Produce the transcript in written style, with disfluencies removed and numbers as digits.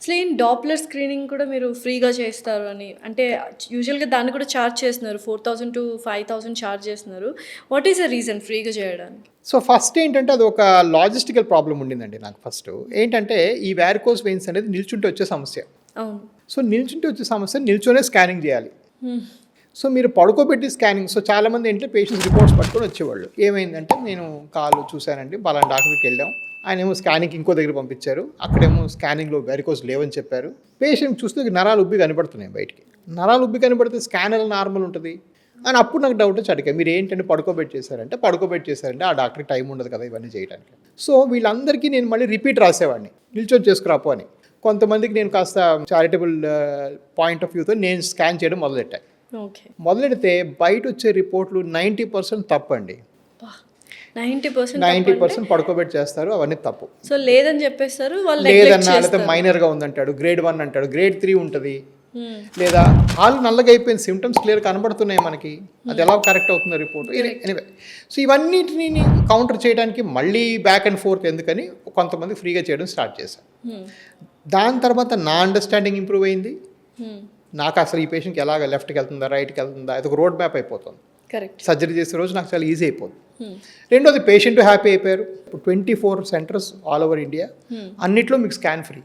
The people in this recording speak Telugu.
అసలు ఏం డాప్లర్ స్క్రీనింగ్ కూడా మీరు ఫ్రీగా చేస్తారు అని అంటే యూజువల్గా దాన్ని కూడా ఛార్జ్ చేస్తున్నారు 4,000 to 5,000 ఛార్జ్ చేస్తున్నారు. వాట్ ఈస్ ద రీజన్ ఫ్రీగా చేయడానికి? సో ఫస్ట్ ఏంటంటే అది ఒక లాజిస్టికల్ ప్రాబ్లం ఉండిందండి నాకు ఫస్ట్. ఏంటంటే ఈ వారికోస్ వెయిన్స్ అనేది నిల్చుంటే వచ్చే సమస్య. అవును. సో నిల్చుంటే వచ్చే సమస్య నిల్చొనే స్కానింగ్ చేయాలి. హ్మ్. సో మీరు పడుకోబెట్టి స్కానింగ్. సో చాలామంది ఏంటంటే పేషెంట్స్ రిపోర్ట్స్ పట్టుకొని వచ్చేవాళ్ళు. ఏమైందంటే నేను కాలు చూశానండి, పలానా డాక్టర్కి వెళ్ళాం, ఆయన ఏమో స్కానింగ్కి ఇంకో దగ్గర పంపించారు, అక్కడేమో స్కానింగ్లో వెరికోస్ లేవని చెప్పారు. పేషెంట్ చూస్తే నరాలు ఉబ్బి కనబడుతున్నాయి బయటికి. నరాలు ఉబ్బి కనబడితే స్కానర్ నార్మల్ ఉంటుంది అని అప్పుడు నాకు డౌట్ వచ్చి అడిగా, మీరు ఏంటంటే పడుకోబెట్టి చేశారంటే ఆ డాక్టర్కి టైం ఉండదు కదా ఇవన్నీ చేయడానికి. సో వీళ్ళందరికీ నేను మళ్ళీ రిపీట్ రాసేవాడిని, నిల్చొని చేసుకురాపో అని. కొంతమందికి నేను కాస్త చారిటబుల్ పాయింట్ ఆఫ్ వ్యూతో నేను స్కాన్ చేయడం మొదలెట్టాను. ఓకే. మొదలెడితే బయట వచ్చే రిపోర్ట్లు 90% తప్పండి. 90% పడుకోబెట్టి చేస్తారు, అవన్నీ తప్పు. సో లేదని చెప్పేస్తారు వాళ్ళు. లేదన్నా లేకపోతే మైనర్గా ఉందంటాడు, గ్రేడ్ 1 అంటాడు, గ్రేడ్ 3 ఉంటుంది. లేదా కాలు నల్లగా అయిపోయిన సిమ్టమ్స్ క్లియర్ కనబడుతున్నాయి మనకి, అది ఎలా కరెక్ట్ అవుతుంది రిపోర్ట్. ఎనీవే, సో ఇవన్నిటిని కౌంటర్ చేయడానికి మళ్ళీ బ్యాక్ అండ్ ఫోర్త్ ఎందుకని కొంతమంది ఫ్రీగా చేయడం స్టార్ట్ చేశాను. దాని తర్వాత నా అండర్స్టాండింగ్ ఇంప్రూవ్ అయింది. నాకు అసలు ఈ పేషెంట్కి ఎలాగ లెఫ్ట్కి వెళ్తుందా రైట్కి వెళ్తుందా అది ఒక రోడ్ మ్యాప్ అయిపోతుంది. కరెక్ట్. సర్జరీ చేసే రోజు నాకు చాలా ఈజీ అయిపోతుంది. రెండోది పేషెంట్ హ్యాపీ అయిపోయారు. ఇప్పుడు 24 సెంటర్స్ ఆల్ ఓవర్ ఇండియా, అన్నిట్లో మీకు స్కాన్ ఫ్రీ.